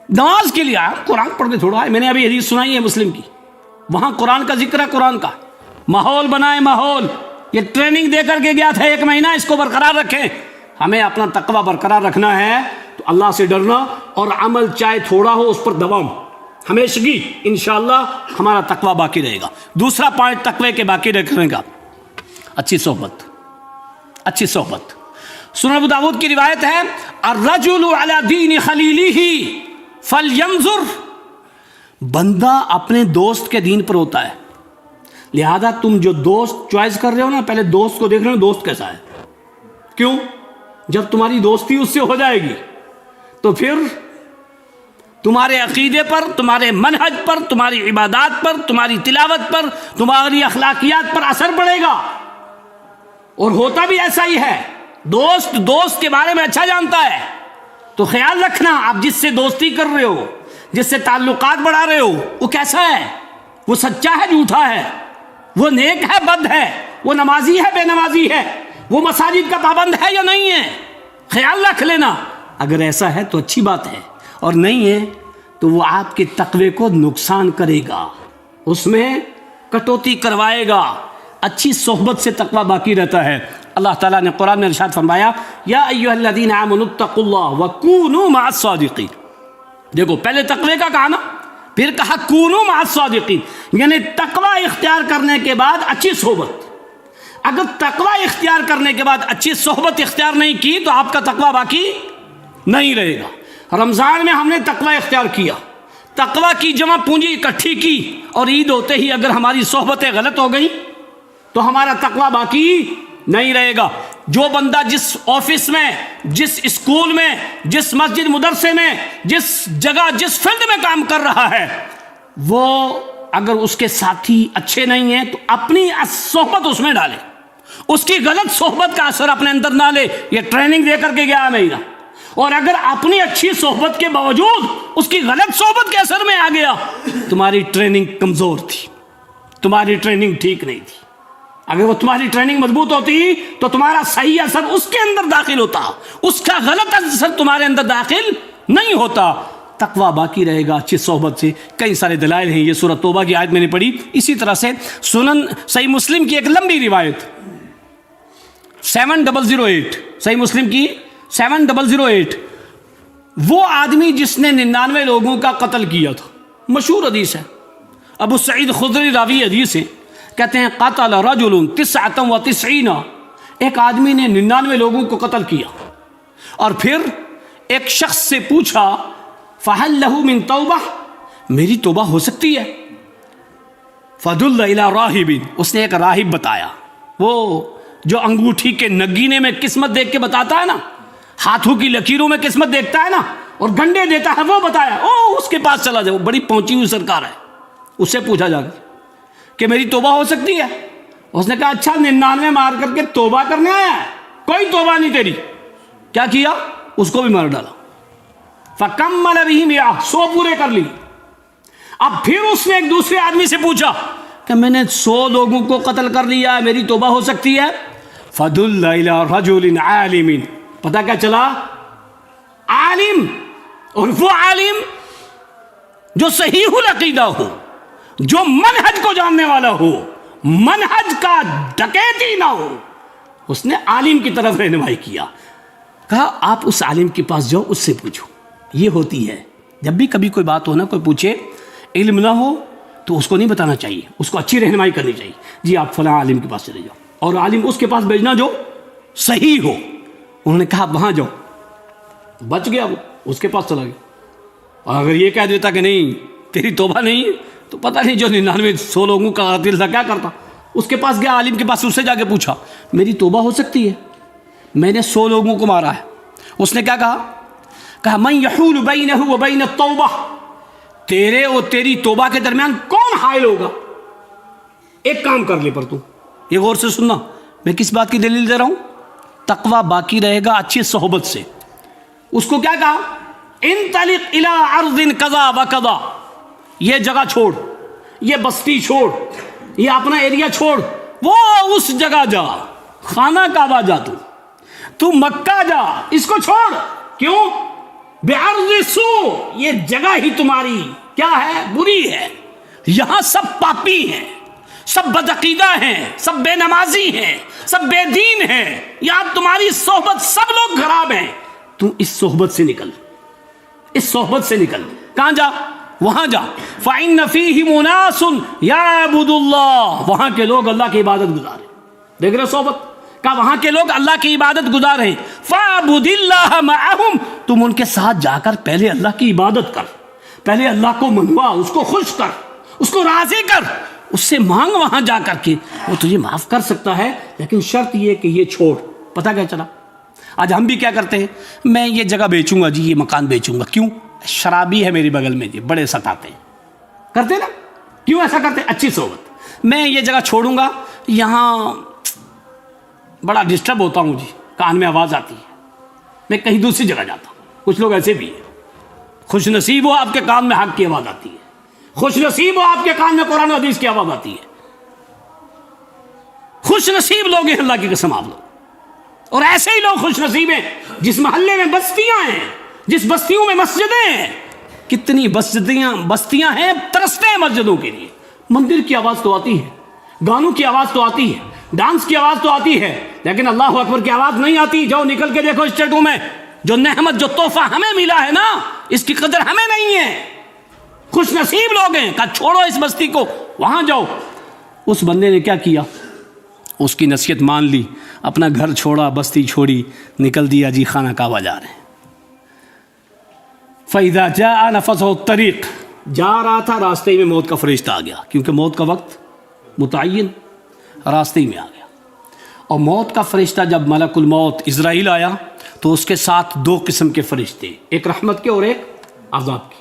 [SPEAKER 1] نماز کے لیے آیا، قرآن پڑھ کے تھوڑا آئے. میں نے ابھی حدیث سنائی ہے مسلم کی، وہاں قرآن کا ذکر ہے، قرآن کا ماحول بنائے. ماحول یہ ٹریننگ دے کر کے گیا تھا 1 مہینہ، اس کو برقرار رکھیں. ہمیں اپنا تقوی برقرار رکھنا ہے تو اللہ سے ڈرنا اور عمل چاہے تھوڑا ہو اس پر دوام ہمیشگی، انشاءاللہ ہمارا تقوی باقی رہے گا. دوسرا پوائنٹ تقوی کے باقی رکھنے کا، اچھی صحبت. اچھی صحبت. سنن ابو داؤد کی روایت ہے الرجل علی دین خلیلہ فلینظر، بندہ اپنے دوست کے دین پر ہوتا ہے. لہذا تم جو دوست چوائس کر رہے ہو نا، پہلے دوست کو دیکھ رہے ہو دوست کیسا ہے. کیوں؟ جب تمہاری دوستی اس سے ہو جائے گی تو پھر تمہارے عقیدے پر، تمہارے منہج پر، تمہاری عبادات پر، تمہاری تلاوت پر، تمہاری اخلاقیات پر اثر پڑے گا. اور ہوتا بھی ایسا ہی ہے. دوست کے بارے میں اچھا جانتا ہے تو خیال رکھنا آپ جس سے دوستی کر رہے ہو، جس سے تعلقات بڑھا رہے ہو، وہ کیسا ہے، وہ سچا ہے جھوٹا ہے، وہ نیک ہے بد ہے، وہ نمازی ہے بے نمازی ہے، وہ مساجد کا پابند ہے یا نہیں ہے، خیال رکھ لینا۔ اگر ایسا ہے تو اچھی بات ہے، اور نہیں ہے تو وہ آپ کے تقوی کو نقصان کرے گا، اس میں کٹوتی کروائے گا۔ اچھی صحبت سے تقوی باقی رہتا ہے۔ اللہ تعالیٰ نے قرآن میں ارشاد فرمایا، یا ایھا الذین آمنوا اتقوا اللہ وکونوا مع الصادقین۔ دیکھو پہلے تقوی کا کہا نا، پھر کہا کونوا مع الصادقین، یعنی تقوی اختیار کرنے کے بعد اچھی صحبت۔ اگر تقوی اختیار کرنے کے بعد اچھی صحبت اختیار نہیں کی تو آپ کا تقوی باقی نہیں رہے گا۔ رمضان میں ہم نے تقوی اختیار کیا، تقوی کی جمع پونجی اکٹھی کی، اور عید ہوتے ہی اگر ہماری صحبتیں غلط ہو گئیں تو ہمارا تقوی باقی نہیں رہے گا۔ جو بندہ جس آفس میں، جس اسکول میں، جس مسجد مدرسے میں، جس جگہ جس فیلڈ میں کام کر رہا ہے، وہ اگر اس کے ساتھی اچھے نہیں ہیں تو اپنی صحبت اس میں ڈالے، اس کی غلط صحبت کا اثر اپنے اندر نہ لے۔ یہ ٹریننگ دے کر کے گیا نہیں نا، اور اگر اپنی اچھی صحبت کے باوجود اس کی غلط صحبت کے اثر میں آ گیا، تمہاری ٹریننگ کمزور تھی، تمہاری ٹریننگ ٹھیک نہیں تھی۔ اگر وہ تمہاری ٹریننگ مضبوط ہوتی تو تمہارا صحیح اثر اس کے اندر داخل ہوتا، اس کا غلط اثر تمہارے اندر داخل نہیں ہوتا۔ تقوی باقی رہے گا اچھی صحبت سے۔ کئی سارے دلائل ہیں، یہ سورۃ توبہ کی آیت میں نے پڑھی۔ اسی طرح سے سنن صحیح مسلم کی ایک لمبی روایت 708، صحیح مسلم کی 708، وہ آدمی جس نے 99 لوگوں کا قتل کیا تھا، مشہور حدیث ہے، ابو سعید خدری راوی حدیث ہے، کہتے ہیں قتل رجل 99، ایک آدمی نے 99 لوگوں کو قتل کیا، اور پھر ایک شخص سے پوچھا فہل لہ من توبہ، میری توبہ ہو سکتی ہے؟ فدل الی راہب، اس نے ایک راہب بتایا، وہ جو انگوٹھی کے نگینے میں قسمت دیکھ کے بتاتا ہے نا، ہاتھوں کی لکیروں میں قسمت دیکھتا ہے نا اور گنڈے دیتا ہے، وہ بتایا، او اس کے پاس چلا جاؤ، بڑی پہنچی ہوئی سرکار ہے، اس سے پوچھا جا کر کہ میری توبہ ہو سکتی ہے؟ اس نے کہا اچھا 99 مار کر کے توبہ کرنے آیا ہے؟ کوئی توبہ نہیں تیری۔ کیا کیا؟ اس کو بھی مار ڈالا۔ فکمل بہ 100 پورے کر لی۔ اب پھر اس نے ایک دوسرے آدمی سے پوچھا کہ میں نے 100 لوگوں کو قتل کر لیا ہے، میری توبہ ہو سکتی ہے؟ فدل الی رجل عالم، پتہ کیا چلا؟ عالم، اور وہ عالم جو صحیح العقیدہ ہو، جو منہج کو جاننے والا ہو، منہج کا ڈکیتی نہ ہو، اس نے عالم کی طرف رہنمائی کیا۔ کہا آپ اس عالم کے پاس جاؤ، اس سے پوچھو۔ یہ ہوتی ہے جب بھی کبھی کوئی بات ہو نا، کوئی پوچھے، علم نہ ہو تو اس کو نہیں بتانا چاہیے، اس کو اچھی رہنمائی کرنی چاہیے، جی آپ فلاں عالم کے پاس چلے جاؤ، اور عالم اس کے پاس بھیجنا جو صحیح ہو۔ انہوں نے کہا وہاں جاؤ، بچ گیا، وہ اس کے پاس چلا گیا۔ اور اگر یہ کہہ دیتا کہ نہیں تیری توبہ نہیں ہے، تو پتہ نہیں جو 99 100 لوگوں کا قاتل تھا کیا کرتا۔ اس کے پاس گیا، عالم کے پاس، اس سے جا کے پوچھا میری توبہ ہو سکتی ہے؟ میں نے 100 لوگوں کو مارا ہے۔ اس نے کیا کہا من یحول بینہ و بین التوبہ، تیرے اور تیری توبہ کے درمیان کون حائل ہوگا؟ ایک کام کر لے، پر تو یہ غور سے سننا، میں کس بات کی دلیل دے رہا ہوں؟ تقوی باقی رہے گا اچھی صحبت سے۔ اس کو کیا کہا؟ انطلق الی ارض کذا و کذا، یہ جگہ چھوڑ، یہ بستی چھوڑ، یہ اپنا ایریا چھوڑ، وہ اس جگہ جا، خانہ کعبہ جا، تو مکہ جا، اس کو چھوڑ۔ کیوں؟ بعرض سوء، یہ جگہ ہی تمہاری کیا ہے؟ بری ہے، یہاں سب پاپی ہیں، سب بدعقیدہ ہیں، سب بے نمازی ہیں، سب بے دین ہیں، یہاں تمہاری صحبت سب لوگ خراب ہیں، تو اس صحبت سے نکل، اس صحبت سے نکل۔ کہاں جا؟ وہاں جا۔ فَإِنَّ فِيهِمْ أُنَاسٌ يَعْبُدُ اللَّهَ، وہاں کے لوگ اللہ کی عبادت گزار ہیں۔ دیکھ رہے صحبت کا؟ وہاں کے لوگ اللہ کی عبادت گزار ہیں۔ فَاعْبُدِ اللَّهَ مَعَهُمْ، تم ان کے ساتھ جا کر پہلے اللہ کی عبادت کر، پہلے اللہ کو منوا، اس کو خوش کر، اس کو راضی کر، اس سے مانگ وہاں جا کر کے، وہ تجھے معاف کر سکتا ہے، لیکن شرط یہ کہ یہ چھوڑ۔ پتہ کیا چلا؟ آج ہم بھی کیا کرتے ہیں، میں یہ جگہ بیچوں گا جی، یہ مکان بیچوں گا، کیوں؟ شرابی ہے میری بغل میں جی، بڑے ستاتے ہیں، کرتے نا؟ کیوں ایسا کرتے؟ اچھی صحبت۔ میں یہ جگہ چھوڑوں گا، یہاں بڑا ڈسٹرب ہوتا ہوں جی، کان میں آواز آتی ہے، میں کہیں دوسری جگہ جاتا ہوں۔ کچھ لوگ ایسے بھی ہیں. خوش نصیب ہو آپ کے کان میں حق کی آواز آتی ہے, خوش نصیب ہو آپ کے کان میں قرآن و حدیث کی آواز آتی ہے. خوش نصیب لوگ ہیں اللہ کی قسم آپ لوگ. اور ایسے ہی لوگ خوش نصیب ہیں جس محلے میں بستیاں ہیں, جس بستیوں میں مسجدیں ہیں. کتنی بستیاں ہیں ترستے ہیں مسجدوں کے لیے. مندر کی آواز تو آتی ہے, گانوں کی آواز تو آتی ہے, ڈانس کی آواز تو آتی ہے, لیکن اللہ اکبر کی آواز نہیں آتی. جاؤ نکل کے دیکھو اسٹیٹوں میں, جو نعمت جو تحفہ ہمیں ملا ہے نا, اس کی قدر ہمیں نہیں ہے. خوش نصیب لوگ ہیں. کہا چھوڑو اس بستی کو, وہاں جاؤ. اس بندے نے کیا کیا, اس کی نصیحت مان لی, اپنا گھر چھوڑا, بستی چھوڑی, نکل دیا جی خانہ کعبہ جا رہے ہیں. فَإِذَا جَاءَ نَفَسُهُ الطَّرِيقُ, جا رہا تھا راستے میں موت کا فرشتہ آ گیا, کیونکہ موت کا وقت متعین راستے میں آ گیا. اور موت کا فرشتہ جب ملک الموت عزرائیل آیا تو اس کے ساتھ دو قسم کے فرشتے, ایک رحمت کے اور ایک عذاب کے.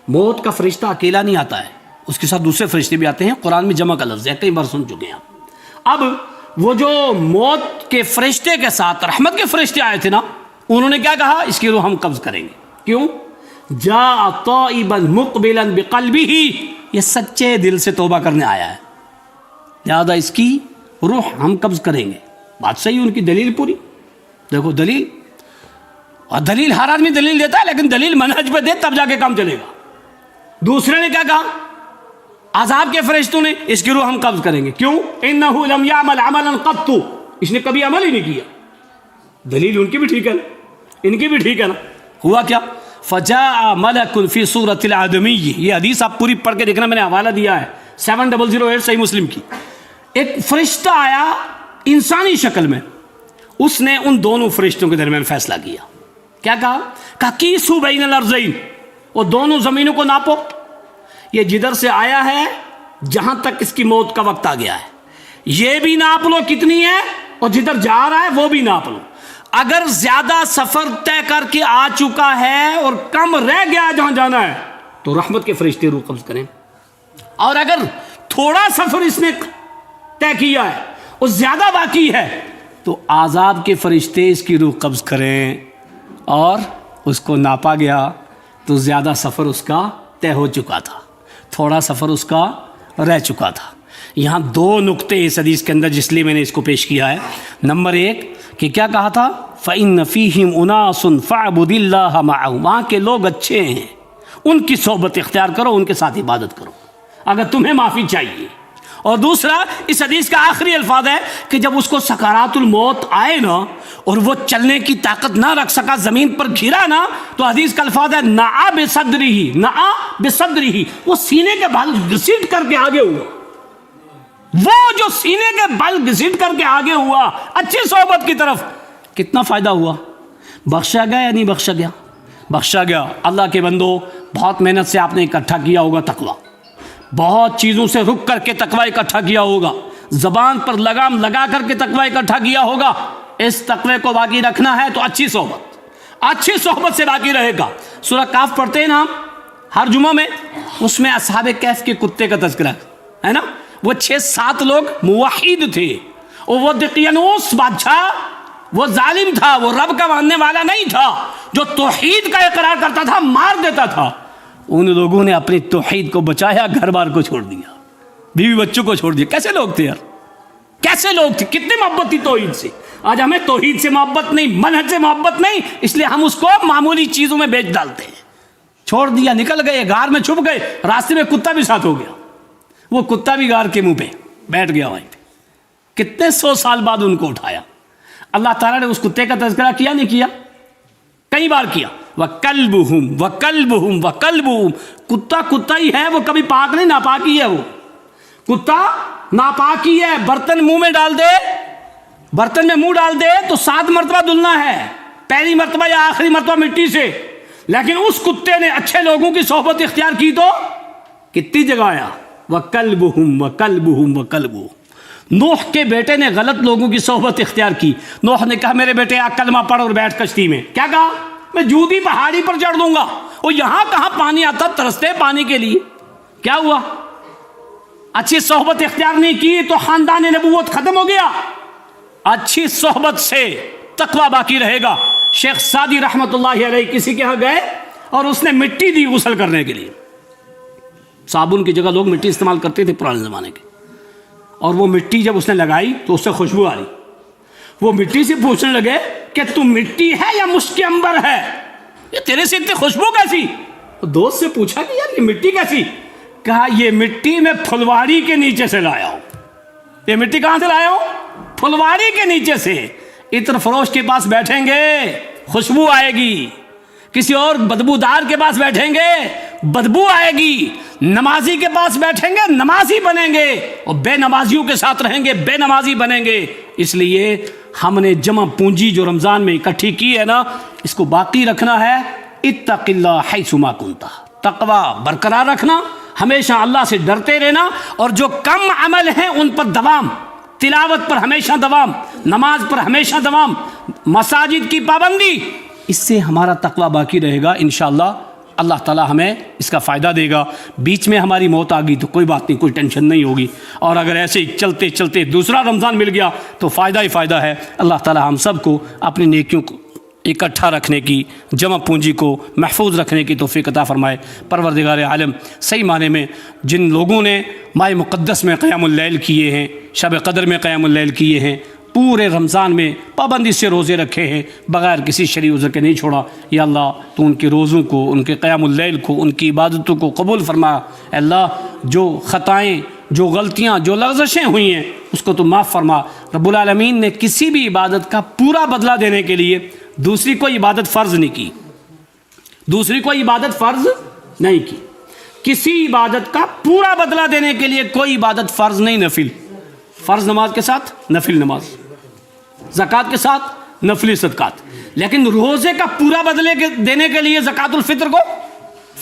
[SPEAKER 1] موت کا فرشتہ اکیلا نہیں آتا ہے, اس کے ساتھ دوسرے فرشتے بھی آتے ہیں. قرآن میں جمع کا لفظ ہے, کئی بار سن چکے ہیں آپ. اب وہ جو موت کے فرشتے کے ساتھ رحمت کے فرشتے آئے تھے نا, انہوں نے کیا کہا, اس کی روح ہم قبض کریں گے. کیوں؟ جاء طائبا مقبلا بقلبہ, یہ سچے دل سے توبہ کرنے آیا ہے, لہذا اس کی روح ہم قبض کریں گے. بات صحیح, ان کی دلیل پوری. دیکھو دلیل, اور دلیل ہر آدمی دلیل دیتا ہے, لیکن دلیل منہج پہ دے تب جا کے کام چلے گا. دوسرے نے کیا کہا, عذاب کے فرشتوں نے, اس کی روح ہم قبض کریں گے. کیوں؟ انہ لم یعمل عملا قط, اس نے کبھی عمل ہی نہیں کیا. دلیل ان کی بھی ٹھیک ہے نا, ان کی بھی ٹھیک ہے نا. ہوا کیا, فجاء ملک فی صورت الآدمی, یہ حدیث آپ پوری پڑھ کے دیکھنا, میں نے حوالہ دیا ہے 7008 صحیح مسلم کی. ایک فرشتہ آیا انسانی شکل میں, اس نے ان دونوں فرشتوں کے درمیان فیصلہ کیا. کیا کہا کیسو بین الارضین, وہ دونوں زمینوں کو ناپو. یہ جدھر سے آیا ہے جہاں تک اس کی موت کا وقت آ گیا ہے, یہ بھی ناپ لو کتنی ہے, اور جدھر جا رہا ہے وہ بھی ناپ لو. اگر زیادہ سفر طے کر کے آ چکا ہے اور کم رہ گیا ہے جہاں جانا ہے, تو رحمت کے فرشتے روح قبض کریں. اور اگر تھوڑا سفر اس نے طے کیا ہے اور زیادہ باقی ہے, تو عذاب کے فرشتے اس کی روح قبض کریں. اور اس کو ناپا گیا تو زیادہ سفر اس کا طے ہو چکا تھا, تھوڑا سفر اس کا رہ چکا تھا. یہاں دو نقطے اس حدیث کے اندر جس لیے میں نے اس کو پیش کیا ہے. نمبر ایک کہ کیا کہا تھا, فَإِنَّ فِيهِمْ أُنَاسٌ فَاعْبُدِ اللَّهَ مَعَهُمْ, وہاں کے لوگ اچھے ہیں, ان کی صحبت اختیار کرو, ان کے ساتھ عبادت کرو اگر تمہیں معافی چاہیے. اور دوسرا, اس حدیث کا آخری الفاظ ہے کہ جب اس کو سکرات الموت آئے نا اور وہ چلنے کی طاقت نہ رکھ سکا, زمین پر گھرا نا, تو حدیث کا الفاظ ہے نعا بصدرہ, وہ سینے کے بل گھسیٹ کر کے آگے ہوا. وہ جو سینے کے بل گھسیٹ کر کے آگے ہوا اچھی صحبت کی طرف, کتنا فائدہ ہوا. بخشا گیا یا نہیں بخشا گیا؟ بخشا گیا. اللہ کے بندو, بہت محنت سے آپ نے اکٹھا کیا ہوگا تقویٰ, بہت چیزوں سے رک کر کے تقویٰ اکٹھا کیا ہوگا, زبان پر لگام لگا کر کے تقویٰ اکٹھا کیا ہوگا. اس تقوی کو باقی رکھنا ہے تو اچھی صحبت سے باقی رہے گا. سورہ کاف پڑھتے ہیں نا ہم ہر جمعہ میں, اس میں اصحاب کہف کے کتے کا تذکرہ ہے نا. وہ 6-7 لوگ موحد تھے, اور وہ دقیانوس بادشاہ وہ ظالم تھا, وہ رب کا ماننے والا نہیں تھا, جو توحید کا اقرار کرتا تھا مار دیتا تھا. ان لوگوں نے اپنی توحید کو بچایا, گھر بار کو چھوڑ دیا, بیوی بچوں کو چھوڑ دیا. کیسے لوگ تھے یار, کیسے لوگ تھے, کتنی محبت تھی توحید سے. آج ہمیں توحید سے محبت نہیں, منہج سے محبت نہیں, اس لیے ہم اس کو معمولی چیزوں میں بیچ ڈالتے ہیں. چھوڑ دیا, نکل گئے, غار میں چھپ گئے, راستے میں کتا بھی ساتھ ہو گیا, وہ کتا بھی غار کے منہ پہ بیٹھ گیا وہیں پہ. کتنے 100 سال بعد ان کو اٹھایا. اللہ تعالیٰ نے اس کتے کا تذکرہ کیا نہیں کیا؟ کئی بار کیا. وَكَلْبُهُمْ, کتا ہی ہے, وہ کبھی پاک نہیں, ناپاکی ہے. وہ کتا ناپاکی ہے, برتن منہ میں ڈال دے, برتن میں منہ ڈال دے تو 7 مرتبہ دھلنا ہے, پہلی مرتبہ یا آخری مرتبہ مٹی سے. لیکن اس کتے نے اچھے لوگوں کی صحبت اختیار کی تو کتنی جگہ آیا. وَكَلْبُهُمْ. نوح کے بیٹے نے غلط لوگوں کی صحبت اختیار کی. نوح نے کہا میرے بیٹے کلمہ پڑھ اور بیٹھ کشتی میں. کیا کہا؟ میں جودی پہاڑی پر چڑھ دوں گا. اور یہاں کہاں پانی آتا, ترستے پانی کے لیے. کیا ہوا؟ اچھی صحبت اختیار نہیں کی تو خاندان نبوت ختم ہو گیا. اچھی صحبت سے تقویٰ باقی رہے گا, شیخ سعدی رحمۃ اللہ علیہ کسی کے ہاں گئے اور اس نے مٹی دی غسل کرنے کے لیے. صابن کی جگہ لوگ مٹی استعمال کرتے تھے پرانے زمانے کے. اور وہ مٹی جب اس نے لگائی تو اس سے خوشبو آ رہی. وہ مٹی سے پوچھنے لگے کہ تم مٹی ہے یا مشک عنبر ہے؟ یہ تیرے سے اتنی خوشبو کیسی؟ دوست سے پوچھا کہ یار یہ مٹی کیسی؟ کہا یہ مٹی میں پھلواری کے نیچے سے لایا ہوں. یہ مٹی کہاں سے لایا ہوں؟ پھلواری کے نیچے سے. عطر فروش کے پاس بیٹھیں گے خوشبو آئے گی، کسی اور بدبودار کے پاس بیٹھیں گے بدبو آئے گی، نمازی کے پاس بیٹھیں گے نمازی بنیں گے، اور بے نمازیوں کے ساتھ رہیں گے بے نمازی بنیں گے. اس لیے ہم نے جمع پونجی جو رمضان میں اکٹھی کی ہے نا، اس کو باقی رکھنا ہے. اتق اللہ حیث ما کنت، تقوی برقرار رکھنا، ہمیشہ اللہ سے ڈرتے رہنا، اور جو کم عمل ہیں ان پر دوام، تلاوت پر ہمیشہ دوام، نماز پر ہمیشہ دوام، مساجد کی پابندی. اس سے ہمارا تقوی باقی رہے گا انشاءاللہ. اللہ تعالی ہمیں اس کا فائدہ دے گا. بیچ میں ہماری موت آ گئی تو کوئی بات نہیں، کوئی ٹینشن نہیں ہوگی. اور اگر ایسے ہی چلتے چلتے دوسرا رمضان مل گیا تو فائدہ ہی فائدہ ہے. اللہ تعالی ہم سب کو اپنی نیکیوں کو اکٹھا رکھنے کی، جمع پونجی کو محفوظ رکھنے کی توفیق عطا فرمائے. پروردگار عالم صحیح معنی میں جن لوگوں نے ماہ مقدس میں قیام اللیل کیے ہیں، شب قدر میں قیام اللیل کیے ہیں، پورے رمضان میں پابندی سے روزے رکھے ہیں، بغیر کسی شرعی عذر کے نہیں چھوڑا، یا اللہ تو ان کے روزوں کو، ان کے قیام اللیل کو، ان کی عبادتوں کو قبول فرما. اے اللہ جو خطائیں، جو غلطیاں، جو لغزشیں ہوئی ہیں اس کو تو معاف فرما. رب العالمین نے کسی بھی عبادت کا پورا بدلہ دینے کے لیے دوسری کوئی عبادت فرض نہیں کی، دوسری کوئی عبادت فرض نہیں کی. کسی عبادت کا پورا بدلہ دینے کے لیے کوئی عبادت فرض نہیں، نفل. فرض نماز کے ساتھ نفل نماز، زکوٰۃ کے ساتھ نفلی صدقات. لیکن روزے کا پورا بدلے دینے کے لیے زکوٰۃ الفطر کو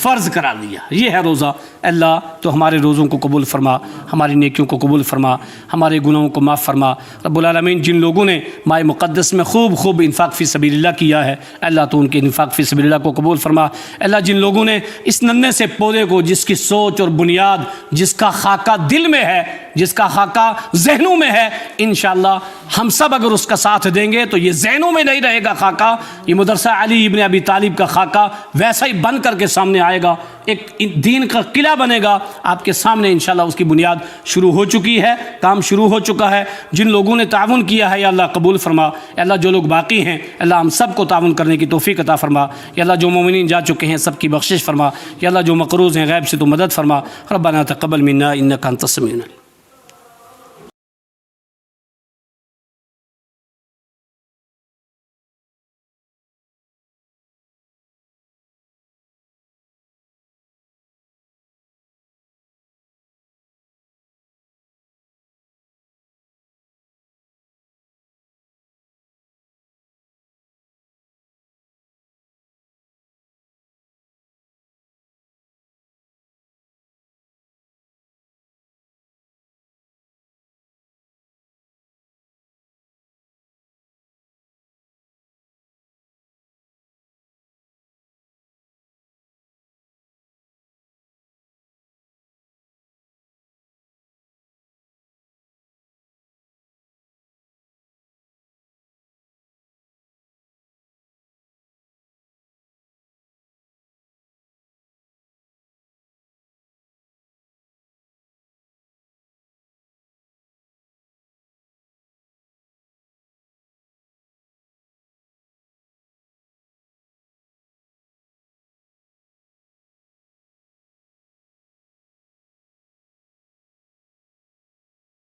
[SPEAKER 1] فرض قرار دیا. یہ ہے روزہ. اللہ تو ہمارے روزوں کو قبول فرما، ہماری نیکیوں کو قبول فرما، ہمارے گناہوں کو معاف فرما. رب العالمین جن لوگوں نے ماہ مقدس میں خوب انفاق فی سبیل اللہ کیا ہے، اللہ تو ان کے انفاق فی سبیل اللہ کو قبول فرما. اللہ جن لوگوں نے اس ننھے سے پودے کو، جس کی سوچ اور بنیاد، جس کا خاکہ دل میں ہے، جس کا خاکہ ذہنوں میں ہے، انشاءاللہ ہم سب اگر اس کا ساتھ دیں گے تو یہ ذہنوں میں نہیں رہے گا خاکہ، یہ مدرسہ علی ابن ابی طالب کا خاکہ ویسا ہی بن کر کے سامنے آئے گا، ایک دین کا قلعہ بنے گا آپ کے سامنے. انشاءاللہ اس کی بنیاد شروع ہو چکی ہے، کام شروع ہو چکا ہے. جن لوگوں نے تعاون کیا ہے یا اللہ قبول فرما. یا اللہ جو لوگ باقی ہیں اللہ ہم سب کو تعاون کرنے کی توفیق عطا فرما. یا اللہ جو مومنین جا چکے ہیں سب کی بخشش فرما. یا اللہ جو مقروض ہیں غیب سے تو مدد فرما. ربنا تقبل منا انک انت السمیع العلیم.